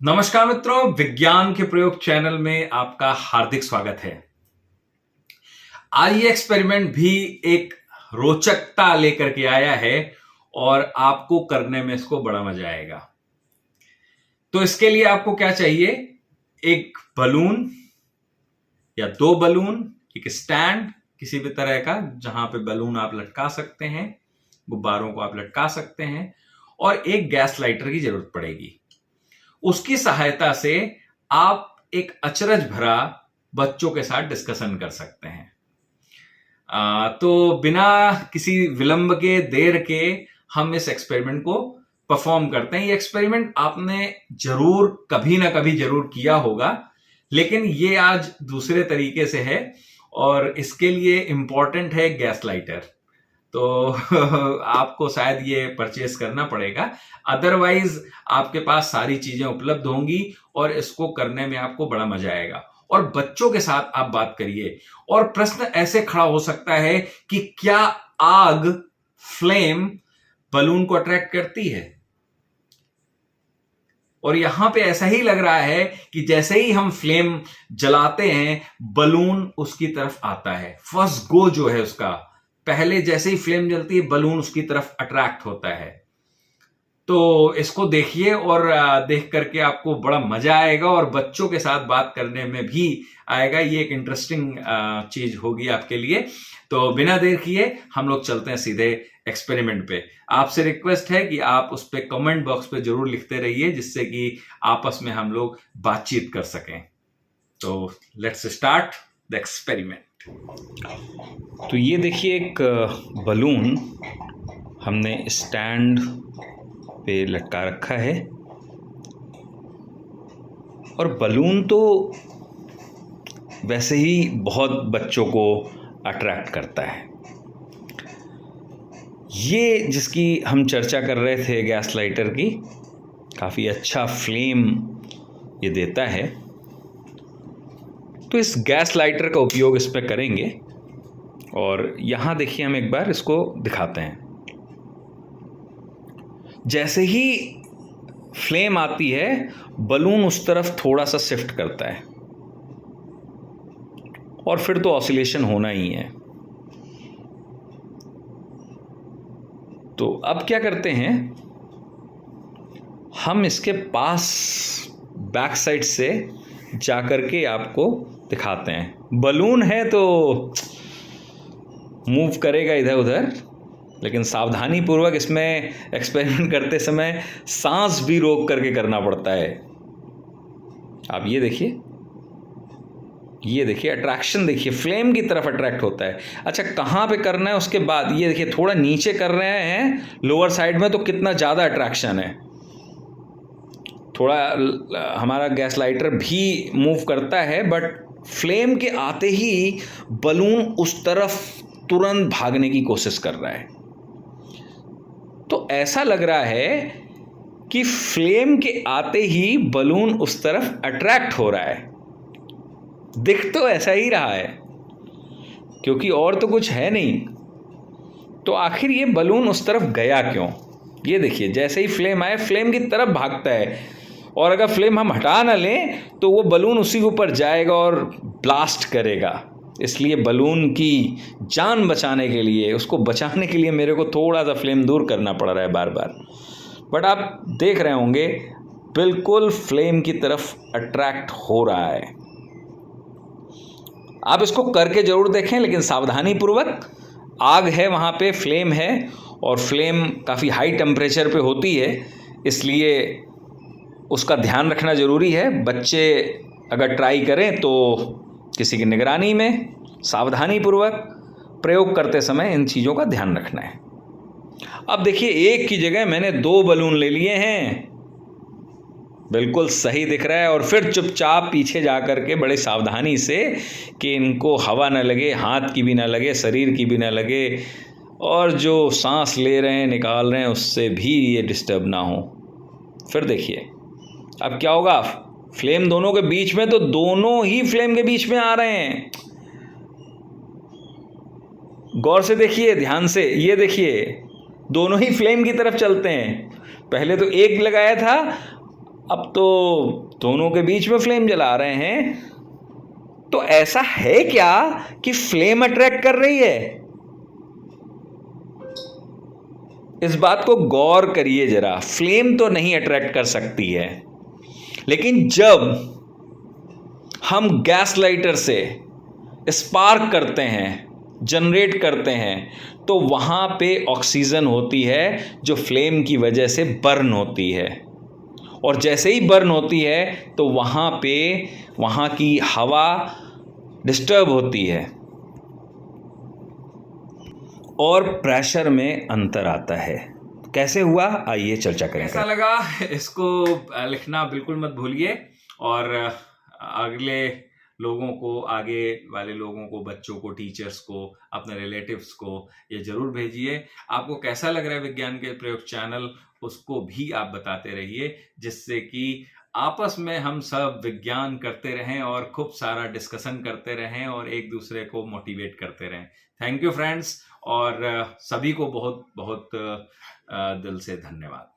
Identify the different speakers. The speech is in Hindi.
Speaker 1: नमस्कार मित्रों, विज्ञान के प्रयोग चैनल में आपका हार्दिक स्वागत है। आज ये एक्सपेरिमेंट भी एक रोचकता लेकर के आया है और आपको करने में इसको बड़ा मजा आएगा। तो इसके लिए आपको क्या चाहिए? एक बलून या दो बलून, एक स्टैंड किसी भी तरह का जहां पे बलून आप लटका सकते हैं, गुब्बारों को आप लटका सकते हैं, और एक गैस लाइटर की जरूरत पड़ेगी। उसकी सहायता से आप एक अचरज भरा बच्चों के साथ डिस्कशन कर सकते हैं। तो बिना किसी विलंब के, देर के, हम इस एक्सपेरिमेंट को परफॉर्म करते हैं। ये एक्सपेरिमेंट आपने जरूर कभी ना कभी जरूर किया होगा, लेकिन ये आज दूसरे तरीके से है और इसके लिए इंपॉर्टेंट है गैस लाइटर। तो आपको शायद ये परचेस करना पड़ेगा, अदरवाइज आपके पास सारी चीजें उपलब्ध होंगी और इसको करने में आपको बड़ा मजा आएगा। और बच्चों के साथ आप बात करिए। और प्रश्न ऐसे खड़ा हो सकता है कि क्या आग, फ्लेम, बलून को अट्रैक्ट करती है? और यहां पे ऐसा ही लग रहा है कि जैसे ही हम फ्लेम जलाते हैं, बलून उसकी तरफ आता है। फर्स्ट गो जो है उसका, पहले जैसे ही फ्लेम जलती है, बलून उसकी तरफ अट्रैक्ट होता है। तो इसको देखिए और देख करके आपको बड़ा मजा आएगा और बच्चों के साथ बात करने में भी आएगा। ये एक इंटरेस्टिंग चीज होगी आपके लिए। तो बिना देर किए हम लोग चलते हैं सीधे एक्सपेरिमेंट पे। आपसे रिक्वेस्ट है कि आप उस पे कमेंट बॉक्स पे जरूर लिखते रहिए, जिससे कि आपस में हम लोग बातचीत कर सकें। तो लेट्स स्टार्ट द एक्सपेरिमेंट।
Speaker 2: तो ये देखिए, एक बलून हमने स्टैंड पे लटका रखा है और बलून तो वैसे ही बहुत बच्चों को अट्रैक्ट करता है। ये जिसकी हम चर्चा कर रहे थे, गैस लाइटर की, काफ़ी अच्छा फ्लेम ये देता है। तो इस गैस लाइटर का उपयोग इस पर करेंगे और यहाँ देखिए, हम एक बार इसको दिखाते हैं। जैसे ही फ्लेम आती है, बलून उस तरफ थोड़ा सा शिफ्ट करता है और फिर तो ऑसिलेशन होना ही है। तो अब क्या करते हैं, हम इसके पास बैक साइड से जाकर के आपको दिखाते हैं। बलून है तो मूव करेगा इधर उधर, लेकिन सावधानी पूर्वक इसमें एक्सपेरिमेंट करते समय सांस भी रोक करके करना पड़ता है। आप ये देखिए, अट्रैक्शन देखिए, फ्लेम की तरफ अट्रैक्ट होता है। अच्छा, कहाँ पे करना है उसके बाद ये देखिए, थोड़ा नीचे कर रहे हैं लोअर साइड में, तो कितना ज़्यादा अट्रैक्शन है। थोड़ा हमारा गैस लाइटर भी मूव करता है, बट फ्लेम के आते ही बलून उस तरफ तुरंत भागने की कोशिश कर रहा है। तो ऐसा लग रहा है कि फ्लेम के आते ही बलून उस तरफ अट्रैक्ट हो रहा है। दिख तो ऐसा ही रहा है, क्योंकि और तो कुछ है नहीं। तो आखिर ये बलून उस तरफ गया क्यों? ये देखिए, जैसे ही फ्लेम आए, फ्लेम की तरफ भागता है, और अगर फ्लेम हम हटा ना लें तो वो बलून उसी के ऊपर जाएगा और ब्लास्ट करेगा। इसलिए बलून की जान बचाने के लिए, उसको बचाने के लिए मेरे को थोड़ा सा फ्लेम दूर करना पड़ रहा है बार बार। बट आप देख रहे होंगे, बिल्कुल फ्लेम की तरफ अट्रैक्ट हो रहा है। आप इसको करके जरूर देखें, लेकिन सावधानी पूर्वक। आग है वहाँ पे, फ्लेम है, और फ्लेम काफ़ी हाई टेम्परेचर पे होती है, इसलिए उसका ध्यान रखना ज़रूरी है। बच्चे अगर ट्राई करें तो किसी की निगरानी में सावधानी पूर्वक प्रयोग करते समय इन चीज़ों का ध्यान रखना है। अब देखिए, एक की जगह मैंने दो बलून ले लिए हैं, बिल्कुल सही दिख रहा है। और फिर चुपचाप पीछे जा कर के बड़े सावधानी से, कि इनको हवा ना लगे, हाथ की भी ना लगे, शरीर की भी ना लगे, और जो सांस ले रहे हैं, निकाल रहे हैं, उससे भी ये डिस्टर्ब ना हो। फिर देखिए अब क्या होगा। फ्लेम दोनों के बीच में, तो दोनों ही फ्लेम के बीच में आ रहे हैं। गौर से देखिए, ध्यान से, ये देखिए, दोनों ही फ्लेम की तरफ चलते हैं। पहले तो एक लगाया था, अब तो दोनों के बीच में फ्लेम जला रहे हैं, तो ऐसा है क्या कि फ्लेम अट्रैक्ट कर रही है? इस बात को गौर करिए जरा। फ्लेम तो नहीं अट्रैक्ट कर सकती है, लेकिन जब हम गैस लाइटर से स्पार्क करते हैं, जनरेट करते हैं, तो वहां पे ऑक्सीजन होती है जो फ्लेम की वजह से बर्न होती है। और जैसे ही बर्न होती है तो वहाँ पे वहाँ की हवा डिस्टर्ब होती है और प्रेशर में अंतर आता है। कैसे हुआ, आइए चर्चा करें।
Speaker 1: कैसा लगा इसको लिखना बिल्कुल मत भूलिए, और अगले लोगों को, आगे वाले लोगों को, बच्चों को, टीचर्स को, अपने रिलेटिव्स को ये जरूर भेजिए। आपको कैसा लग रहा है विज्ञान के प्रयोग चैनल, उसको भी आप बताते रहिए, जिससे कि आपस में हम सब विज्ञान करते रहें और खूब सारा डिस्कशन करते रहें और एक दूसरे को मोटिवेट करते रहें। थैंक यू फ्रेंड्स, और सभी को बहुत बहुत दिल से धन्यवाद।